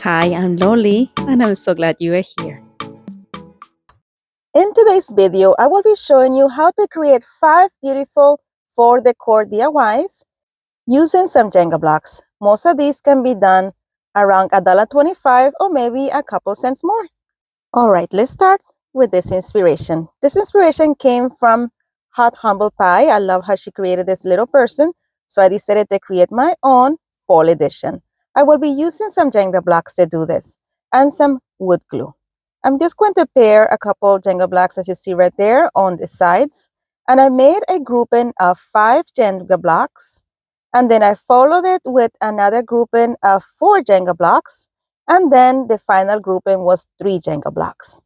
Hi, I'm Loli, and I'm so glad you are here. In today's video, I will be showing you how to create 5 beautiful for decor DIYs using some Jenga blocks. Most of these can be done around $1.25 or maybe a couple cents more. All right, let's start with this inspiration. This inspiration came from Hot Humble Pie. I love how she created this little person, so I decided to create my own fall edition. I will be using some Jenga blocks to do this and some wood glue. I'm just going to pair a couple Jenga blocks as you see right there on the sides. And I made a grouping of 5 Jenga blocks. And then I followed it with another grouping of 4 Jenga blocks. And then the final grouping was 3 Jenga blocks.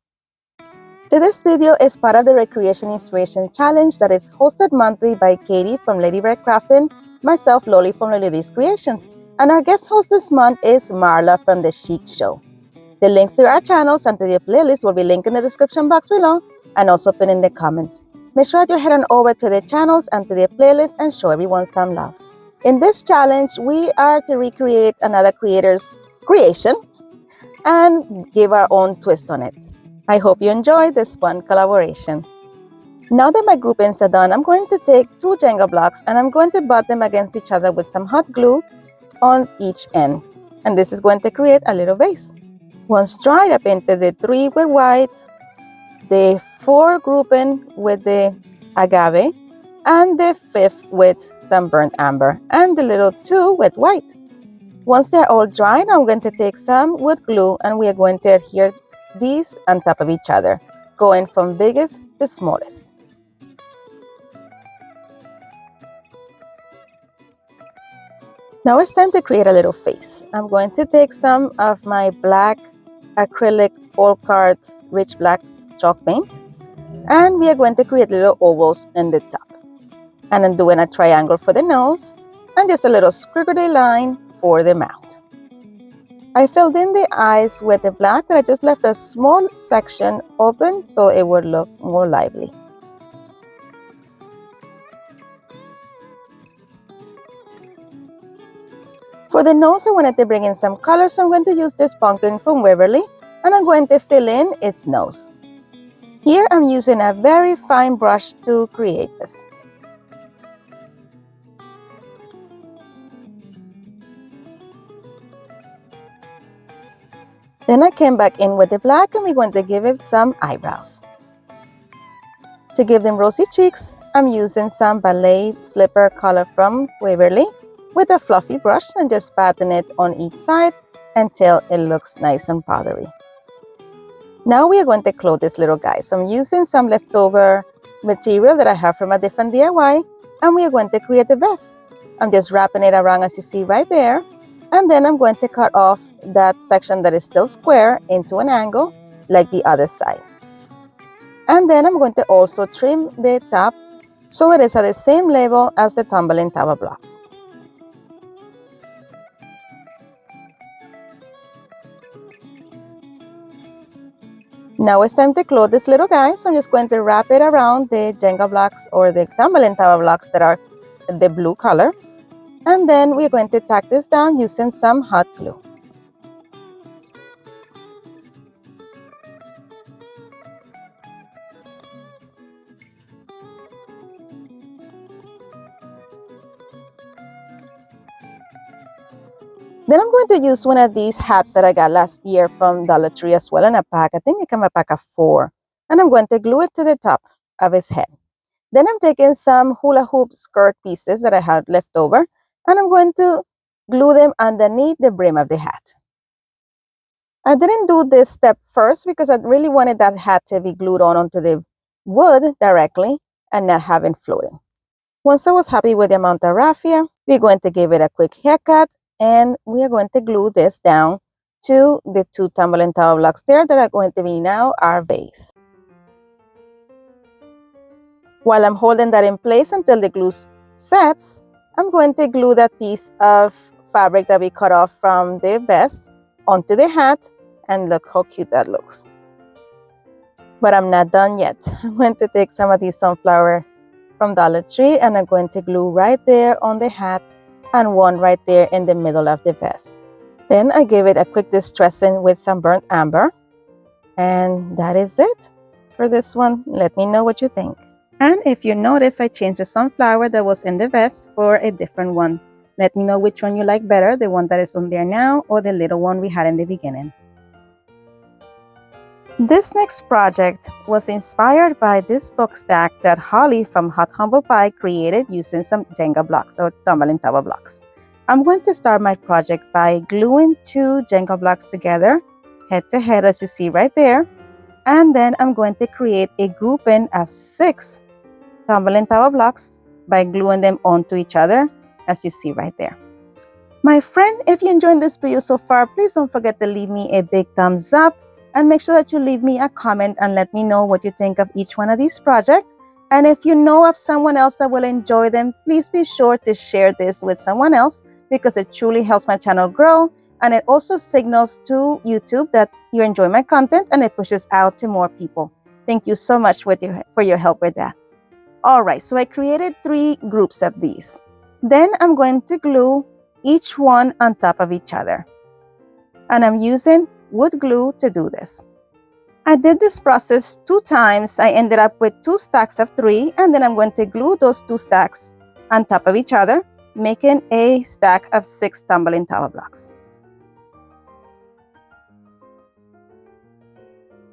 Today's video is part of the Recreation Inspiration Challenge that is hosted monthly by Katie from Lady Red Crafting, myself, Loli from Loli's Creations. And our guest host this month is Marla from The Chic Show. The links to our channels and to the playlist will be linked in the description box below and also pinned in the comments. Make sure that you head on over to the channels and to the playlist and show everyone some love. In this challenge, we are to recreate another creator's creation and give our own twist on it. I hope you enjoy this fun collaboration. Now that my groupings are done, I'm going to take 2 Jenga blocks and I'm going to butt them against each other with some hot glue on each end. And this is going to create a little vase. Once dried, I painted the 3 with white, the 4 grouping with the agave, and the 5th with some burnt amber, and the little 2 with white. Once they're all dried, I'm going to take some wood glue and we are going to adhere these on top of each other, going from biggest to smallest. Now it's time to create a little face. I'm going to take some of my black acrylic folk art rich black chalk paint and we are going to create little ovals in the top. And I'm doing a triangle for the nose and just a little squiggly line for the mouth. I filled in the eyes with the black and I just left a small section open so it would look more lively. For the nose, I wanted to bring in some color, so I'm going to use this pumpkin from Waverly and I'm going to fill in its nose. Here I'm using a very fine brush to create this. Then I came back in with the black and we're going to give it some eyebrows. To give them rosy cheeks, I'm using some ballet slipper color from Waverly with a fluffy brush and just patting it on each side until it looks nice and powdery. Now we are going to clothe this little guy. So I'm using some leftover material that I have from a different DIY and we are going to create a vest. I'm just wrapping it around as you see right there. And then I'm going to cut off that section that is still square into an angle like the other side. And then I'm going to also trim the top so it is at the same level as the tumbling tower blocks. Now it's time to clothe this little guy, so I'm just going to wrap it around the Jenga blocks or the tumbling tower blocks that are the blue color. And then we're going to tack this down using some hot glue. Then I'm going to use one of these hats that I got last year from Dollar Tree as well in a pack. I think it came a pack of 4. And I'm going to glue it to the top of his head. Then I'm taking some hula hoop skirt pieces that I had left over and I'm going to glue them underneath the brim of the hat. I didn't do this step first because I really wanted that hat to be glued onto the wood directly and not have it floating. Once I was happy with the amount of raffia, we're going to give it a quick haircut and we are going to glue this down to the 2 tumbling tower blocks there that are going to be now our vase. While I'm holding that in place until the glue sets, I'm going to glue that piece of fabric that we cut off from the vest onto the hat and look how cute that looks. But I'm not done yet. I'm going to take some of these sunflower from Dollar Tree and I'm going to glue right there on the hat and one right there in the middle of the vest. Then I gave it a quick distressing with some burnt amber. And that is it for this one. Let me know what you think. And if you notice, I changed the sunflower that was in the vest for a different one. Let me know which one you like better, the one that is on there now or the little one we had in the beginning. This next project was inspired by this book stack that Holly from Hot Humble Pie created using some Jenga blocks or tumbling tower blocks. I'm going to start my project by gluing 2 Jenga blocks together, head to head as you see right there. And then I'm going to create a grouping of 6 tumbling tower blocks by gluing them onto each other as you see right there. My friend, if you enjoyed this video so far, please don't forget to leave me a big thumbs up and make sure that you leave me a comment and let me know what you think of each one of these projects. And if you know of someone else that will enjoy them, please be sure to share this with someone else because it truly helps my channel grow. And it also signals to YouTube that you enjoy my content and it pushes out to more people. Thank you so much for your help with that. All right, so I created 3 groups of these. Then I'm going to glue each one on top of each other. And I'm using wood glue to do this. I did this process 2 times. I ended up with 2 stacks of 3, and then I'm going to glue those 2 stacks on top of each other, making a stack of 6 tumbling tower blocks.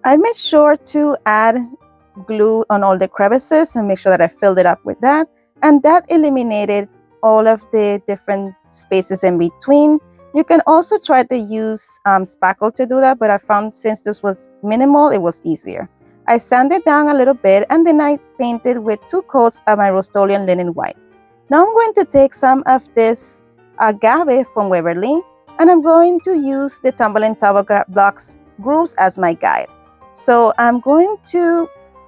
I made sure to add glue on all the crevices and make sure that I filled it up with that, and that eliminated all of the different spaces in between. You can also try to use spackle to do that, but I found since this was minimal, it was easier. I sanded down a little bit and then I painted with 2 coats of my Rust-Oleum linen white. Now I'm going to take some of this agave from Waverly and I'm going to use the tumbling tower blocks grooves as my guide. So I'm going to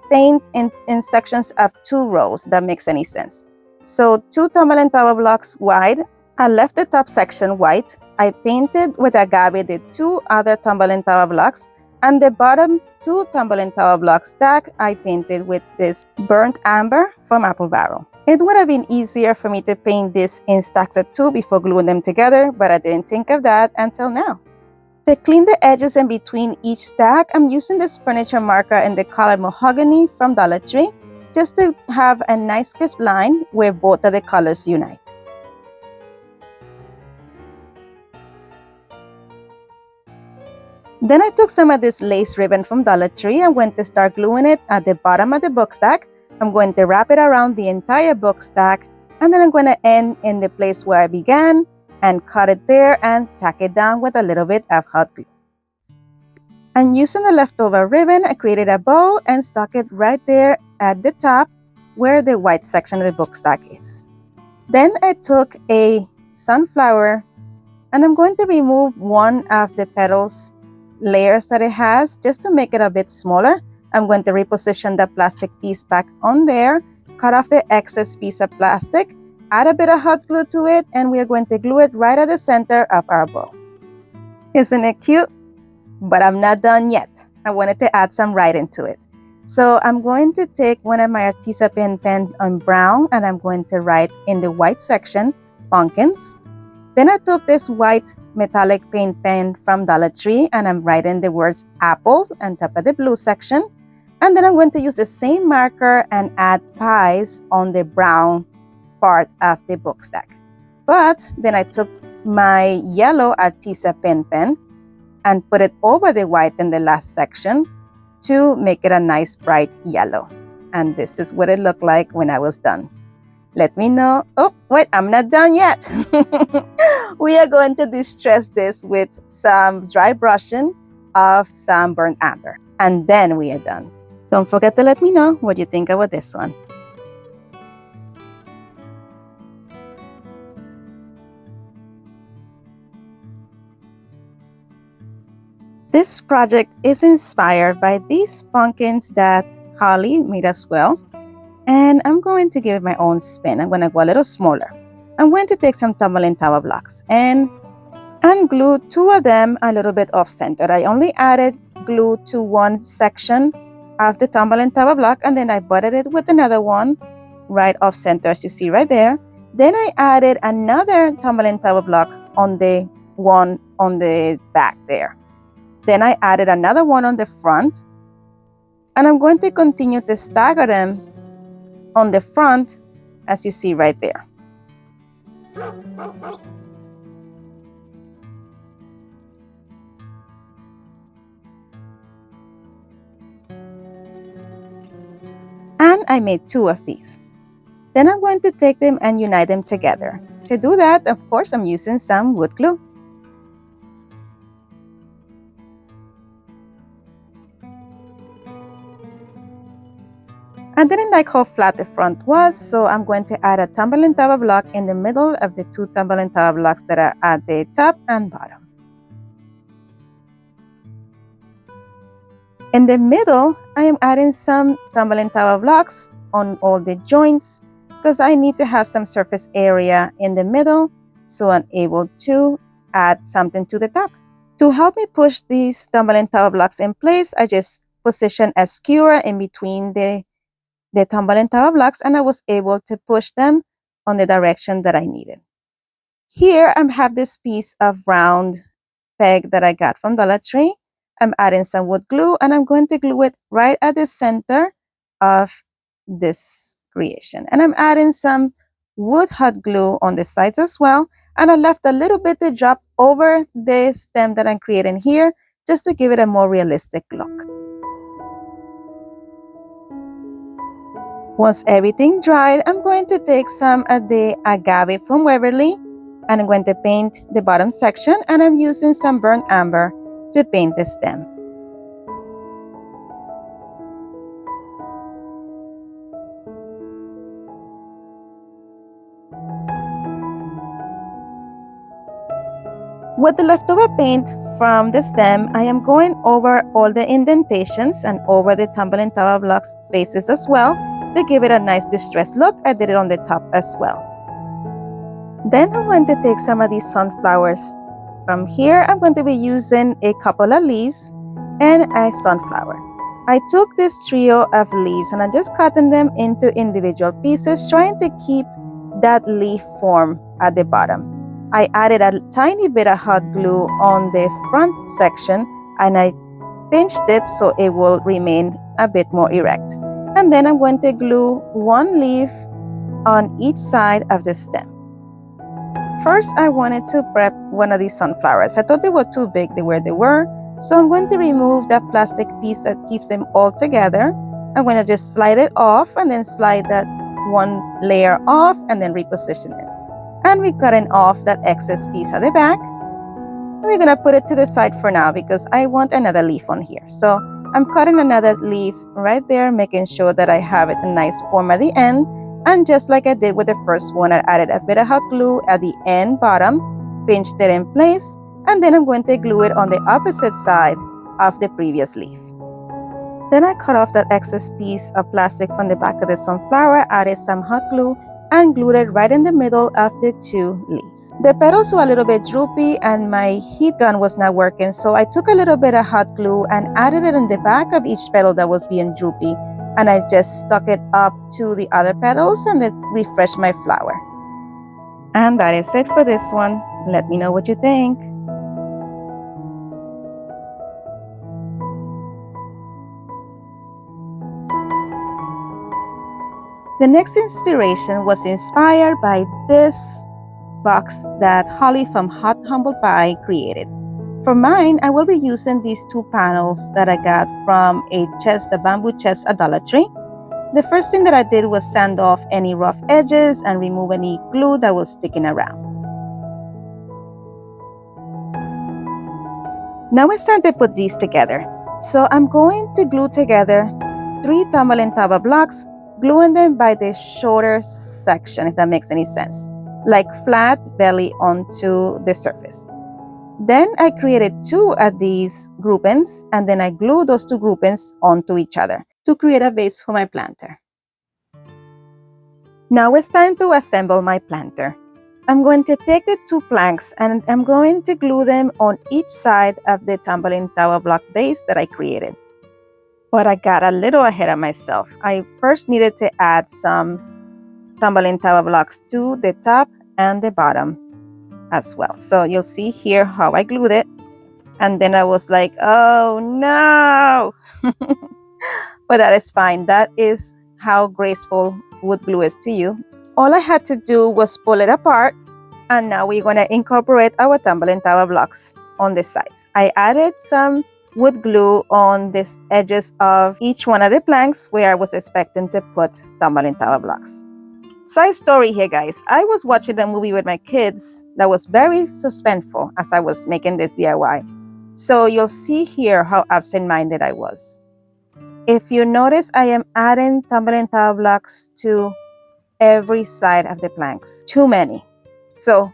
paint in sections of 2 rows, that makes any sense. So 2 tumbling tower blocks wide. I left the top section white. I painted with agave the 2 other tumbling tower blocks, and the bottom 2 tumbling tower block stack I painted with this burnt amber from Apple Barrel. It would have been easier for me to paint this in stacks of 2 before gluing them together, but I didn't think of that until now. To clean the edges in between each stack, I'm using this furniture marker in the color Mahogany from Dollar Tree, just to have a nice crisp line where both of the colors unite. Then I took some of this lace ribbon from Dollar Tree and went to start gluing it at the bottom of the book stack. I'm going to wrap it around the entire book stack, and then I'm going to end in the place where I began and cut it there and tack it down with a little bit of hot glue. And using the leftover ribbon, I created a bow and stuck it right there at the top where the white section of the book stack is. Then I took a sunflower and I'm going to remove one of the petals layers that it has just to make it a bit smaller. I'm going to reposition the plastic piece back on there, cut off the excess piece of plastic, add a bit of hot glue to it, and we are going to glue it right at the center of our bow. Isn't it cute? But I'm not done yet. I wanted to add some writing to it. So I'm going to take one of my Artisa pen pens on brown and I'm going to write in the white section, pumpkins. Then I took this white metallic paint pen from Dollar Tree and I'm writing the words apples on top of the blue section. And then I'm going to use the same marker and add pies on the brown part of the book stack. But then I took my yellow Artisa pen and put it over the white in the last section to make it a nice bright yellow. And this is what it looked like when I was done. Let me know. Oh, wait, I'm not done yet. We are going to distress this with some dry brushing of some burnt amber. And then we are done. Don't forget to let me know what you think about this one. This project is inspired by these pumpkins that Holly made as well. And I'm going to give it my own spin. I'm going to go a little smaller. I'm going to take some tumbling tower blocks and glue 2 of them a little bit off center. I only added glue to one section of the tumbling tower block and then I butted it with another one right off center as you see right there. Then I added another tumbling tower block on the one on the back there. Then I added another one on the front, and I'm going to continue to stagger them on the front, as you see right there. And I made 2 of these. Then I'm going to take them and unite them together. To do that, of course, I'm using some wood glue. I didn't like how flat the front was, so I'm going to add a tumbling tower block in the middle of the 2 tumbling tower blocks that are at the top and bottom. In the middle, I am adding some tumbling tower blocks on all the joints because I need to have some surface area in the middle, so I'm able to add something to the top. To help me push these tumbling tower blocks in place, I just positioned a skewer in between the tumbling tower blocks, and I was able to push them on the direction that I needed. Here I have this piece of round peg that I got from Dollar Tree. I'm adding some wood glue, and I'm going to glue it right at the center of this creation. And I'm adding some wood hot glue on the sides as well. And I left a little bit to drop over the stem that I'm creating here, just to give it a more realistic look. Once everything dried, I'm going to take some of the agave from Waverly, and I'm going to paint the bottom section, and I'm using some burnt umber to paint the stem. With the leftover paint from the stem, I am going over all the indentations and over the tumbling tower blocks faces as well to give it a nice distressed look. I did it on the top as well. Then I'm going to take some of these sunflowers. From here, I'm going to be using a couple of leaves and a sunflower. I took this trio of leaves and I'm just cutting them into individual pieces, trying to keep that leaf form at the bottom. I added a tiny bit of hot glue on the front section, and I pinched it so it will remain a bit more erect. And then I'm going to glue one leaf on each side of the stem. First, I wanted to prep one of these sunflowers. I thought they were too big where they were, so I'm going to remove that plastic piece that keeps them all together. I'm going to just slide it off and then slide that one layer off and then reposition it. And we're cutting off that excess piece at the back. We're going to put it to the side for now because I want another leaf on here. So I'm cutting another leaf right there, making sure that I have it in nice form at the end. And just like I did with the first one, I added a bit of hot glue at the end bottom, pinched it in place, and then I'm going to glue it on the opposite side of the previous leaf. Then I cut off that excess piece of plastic from the back of the sunflower, added some hot glue, and glued it right in the middle of the 2 leaves. The petals were a little bit droopy and my heat gun was not working, so I took a little bit of hot glue and added it in the back of each petal that was being droopy, and I just stuck it up to the other petals and then refreshed my flower. And that is it for this one. Let me know what you think. The next inspiration was inspired by this box that Holly from Hot Humble Pie created. For mine, I will be using these 2 panels that I got from a bamboo chest at Dollar Tree. The first thing that I did was sand off any rough edges and remove any glue that was sticking around. Now it's time to put these together. So I'm going to glue together 3 tumbling tower blocks, gluing them by the shorter section, if that makes any sense, like flat belly onto the surface. Then I created 2 of these groupings, and then I glued those 2 groupings onto each other to create a base for my planter. Now it's time to assemble my planter. I'm going to take the 2 planks and I'm going to glue them on each side of the tumbling tower block base that I created. But I got a little ahead of myself. I first needed to add some tumbling tower blocks to the top and the bottom. as well. So you'll see here how I glued it. And then I was like, oh no. But that is fine. That is how graceful wood glue is to you. All I had to do was pull it apart. And now we're going to incorporate our tumbling tower blocks on the sides. I added some wood glue on the edges of each one of the planks where I was expecting to put tumbling tower blocks. Side story here, guys. I was watching a movie with my kids that was very suspenseful as I was making this DIY. So you'll see here how absent-minded I was. If you notice, I am adding tumbling tower blocks to every side of the planks. Too many. So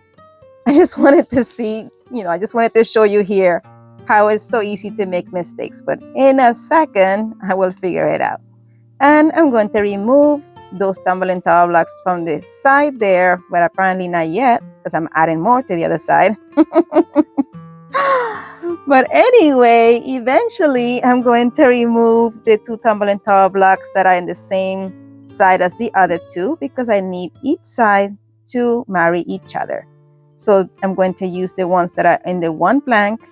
I just wanted to see, I just wanted to show you here how it's so easy to make mistakes. But in a second, I will figure it out. And I'm going to remove those tumbling tower blocks from the side there, but apparently not yet because I'm adding more to the other side. But anyway, eventually I'm going to remove the two tumbling tower blocks that are in the same side as the other two because I need each side to marry each other. So I'm going to use the ones that are in the one plank.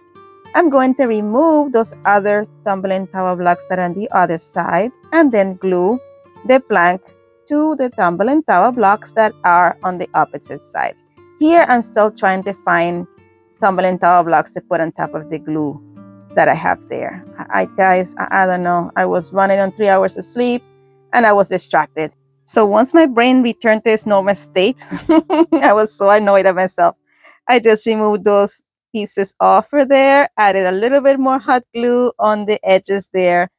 I'm going to remove those other tumbling tower blocks that are on the other side and then glue the plank to the tumbling tower blocks that are on the opposite side. Here I'm still trying to find tumbling tower blocks to put on top of the glue that I have there. Guys, I don't know. I was running on 3 hours of sleep and I was distracted. So once my brain returned to its normal state, I was so annoyed at myself. I just removed those pieces off for there, added a little bit more hot glue on the edges there,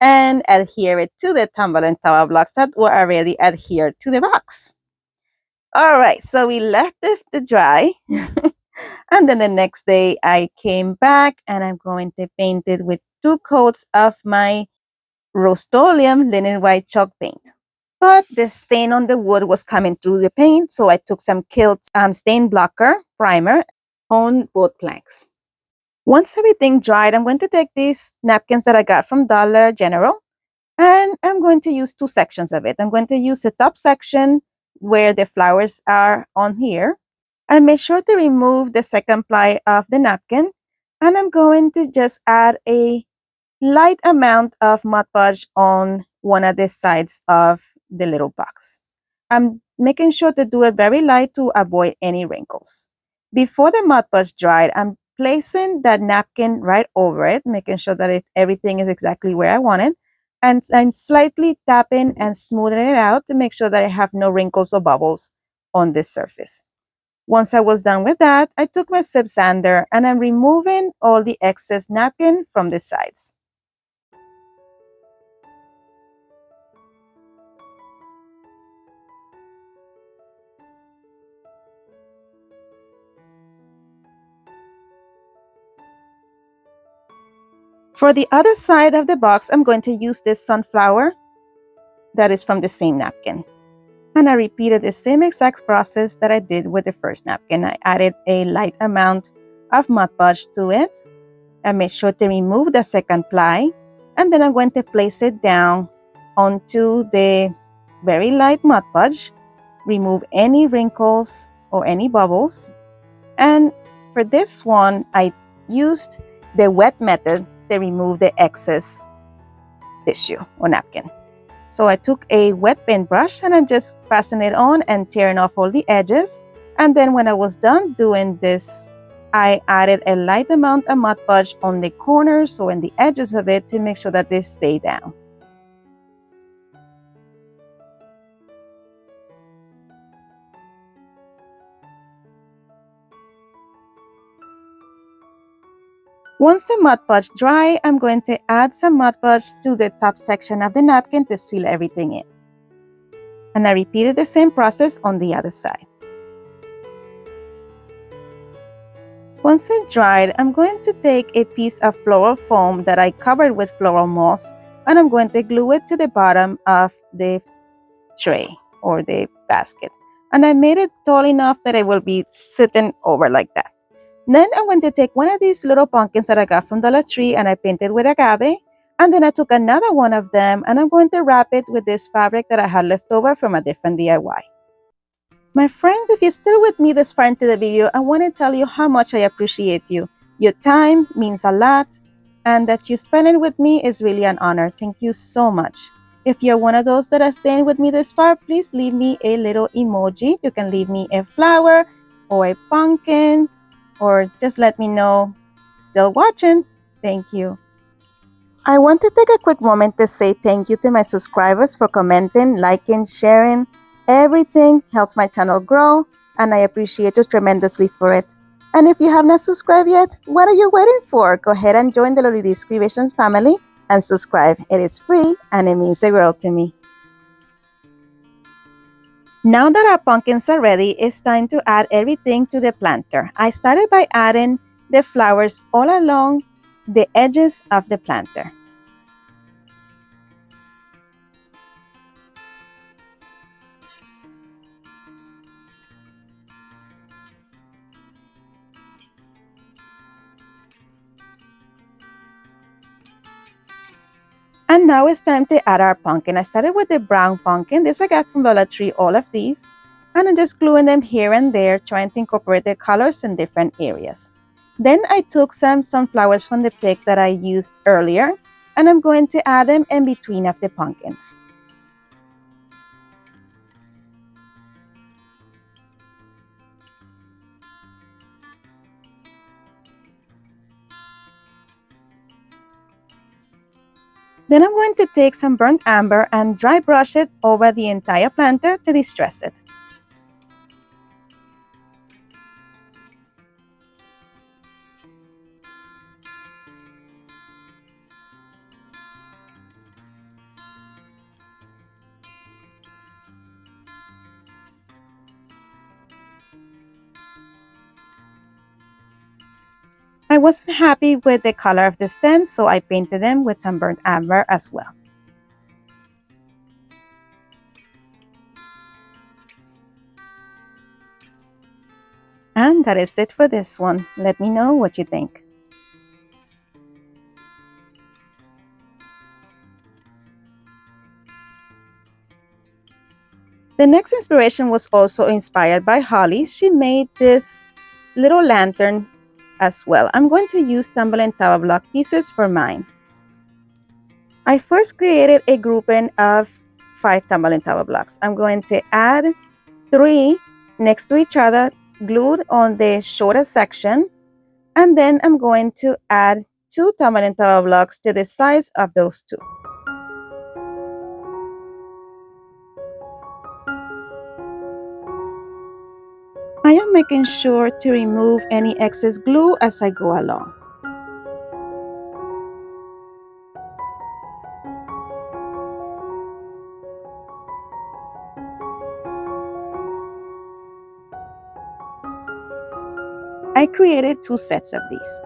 and adhere it to the tumbling tower blocks that were already adhered to the box. All right, so we left it to dry. And then the next day I came back and I'm going to paint it with 2 coats of my Rust-Oleum linen white chalk paint. But the stain on the wood was coming through the paint, so I took some Kilt stain blocker primer on both planks. Once everything dried, I'm going to take these napkins that I got from Dollar General, and I'm going to use 2 sections of it. I'm going to use the top section where the flowers are on here, and make sure to remove the second ply of the napkin, and I'm going to just add a light amount of Mod Podge on one of the sides of the little box. I'm making sure to do it very light to avoid any wrinkles. Before the Mod Podge dried, I'm placing that napkin right over it, making sure that everything is exactly where I want it. And I'm slightly tapping and smoothing it out to make sure that I have no wrinkles or bubbles on this surface. Once I was done with that, I took my sip sander and I'm removing all the excess napkin from the sides. For the other side of the box, I'm going to use this sunflower that is from the same napkin. And I repeated the same exact process that I did with the first napkin. I added a light amount of Mod Podge to it. I made sure to remove the second ply. And then I'm going to place it down onto the very light Mod Podge. Remove any wrinkles or any bubbles. And for this one, I used the wet method to remove the excess tissue or napkin. So I took a wet paintbrush and I'm just passing it on and tearing off all the edges. And then when I was done doing this, I added a light amount of Mod Podge on the corners or in the edges of it to make sure that they stay down. Once the Mod Podge dry, I'm going to add some Mod Podge to the top section of the napkin to seal everything in. And I repeated the same process on the other side. Once it dried, I'm going to take a piece of floral foam that I covered with floral moss and I'm going to glue it to the bottom of the tray or the basket. And I made it tall enough that it will be sitting over like that. Then I'm going to take one of these little pumpkins that I got from Dollar Tree and I painted with agave. And then I took another one of them and I'm going to wrap it with this fabric that I had left over from a different DIY. My friend, if you're still with me this far into the video, I want to tell you how much I appreciate you. Your time means a lot, and that you spend it with me is really an honor. Thank you so much. If you're one of those that are staying with me this far, please leave me a little emoji. You can leave me a flower or a pumpkin, or just let me know still watching. Thank you. I want to take a quick moment to say thank you to my subscribers for commenting, liking, sharing. Everything helps my channel grow, and I appreciate you tremendously for it. And if you have not subscribed yet, what are you waiting for? Go ahead and join the Loli Creations family and subscribe. It is free and it means the world to me. Now that our pumpkins are ready, it's time to add everything to the planter. I started by adding the flowers all along the edges of the planter. And now it's time to add our pumpkin. I started with the brown pumpkin. This I got from Dollar Tree, all of these. And I'm just gluing them here and there, trying to incorporate the colors in different areas. Then I took some sunflowers from the pick that I used earlier, and I'm going to add them in between of the pumpkins. Then I'm going to take some burnt amber and dry brush it over the entire planter to distress it. I wasn't happy with the color of the stems, so I painted them with some burnt amber as well. And that is it for this one. Let me know what you think. The next inspiration was also inspired by Holly. She made this little lantern as well. I'm going to use tumbling tower block pieces for mine. I first created a grouping of 5 tumbling tower blocks. I'm going to add 3 next to each other, glued on the shorter section, and then I'm going to add 2 tumbling tower blocks to the sides of those 2. I am making sure to remove any excess glue as I go along. I created 2 sets of these.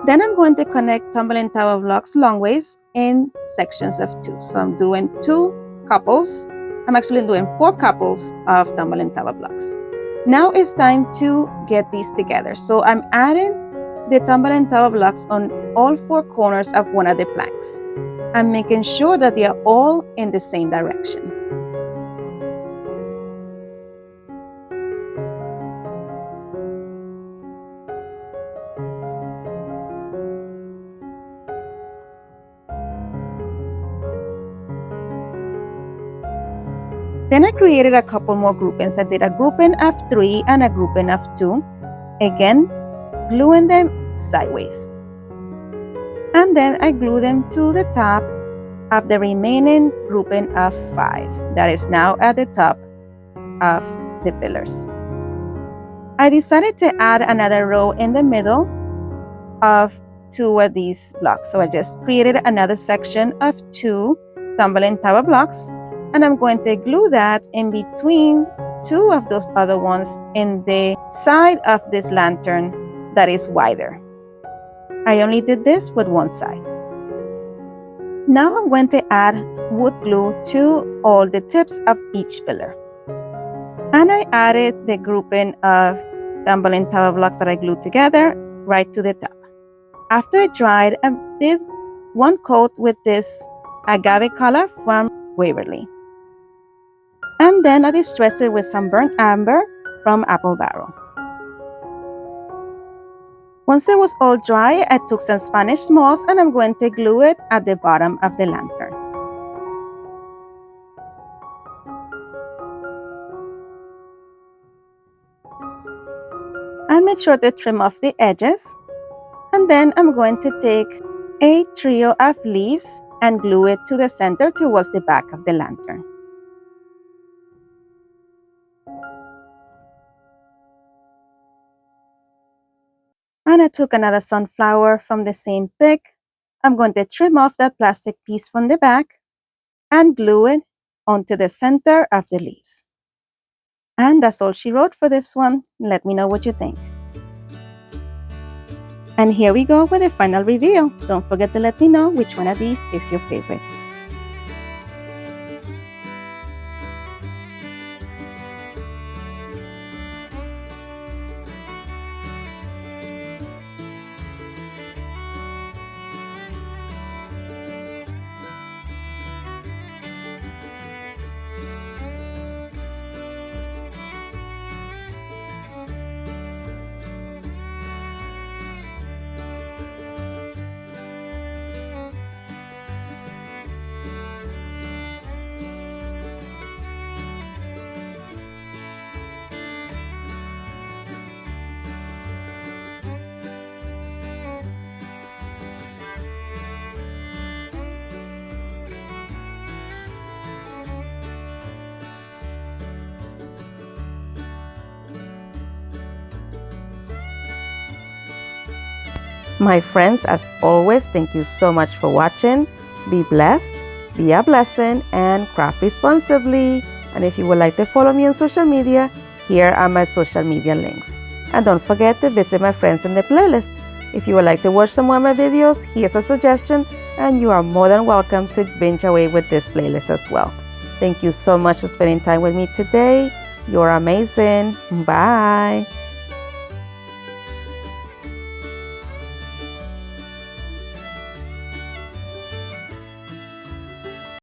Then I'm going to connect tumbling tower blocks long ways in sections of 2. So I'm doing 2 couples. I'm actually doing 4 couples of tumbling tower blocks. Now it's time to get these together. So I'm adding the tumbling tower blocks on all 4 corners of one of the planks. I'm making sure that they are all in the same direction. Then I created a couple more groupings. I did a grouping of 3 and a grouping of 2. Again, gluing them sideways. And then I glue them to the top of the remaining grouping of 5 that is now at the top of the pillars. I decided to add another row in the middle of 2 of these blocks. So I just created another section of 2 tumbling tower blocks, and I'm going to glue that in between 2 of those other ones in the side of this lantern that is wider. I only did this with one side. Now I'm going to add wood glue to all the tips of each pillar. And I added the grouping of tumbling tower blocks that I glued together right to the top. After it dried, I did one coat with this agave color from Waverly. And then I distress it with some burnt amber from apple barrel. Once it was all dry, I took some Spanish moss and I'm going to glue it at the bottom of the lantern. And make sure to trim off the edges. And then I'm going to take a trio of leaves and glue it to the center towards the back of the lantern. And I took another sunflower from the same pick. I'm going to trim off that plastic piece from the back and glue it onto the center of the leaves. And that's all she wrote for this one. Let me know what you think. And here we go with the final reveal. Don't forget to let me know which one of these is your favorite. My friends, as always, thank you so much for watching. Be blessed, be a blessing, and craft responsibly. And if you would like to follow me on social media, here are my social media links. And don't forget to visit my friends in the playlist. If you would like to watch some more of my videos, here's a suggestion, and you are more than welcome to binge away with this playlist as well. Thank you so much for spending time with me today. You're amazing. Bye.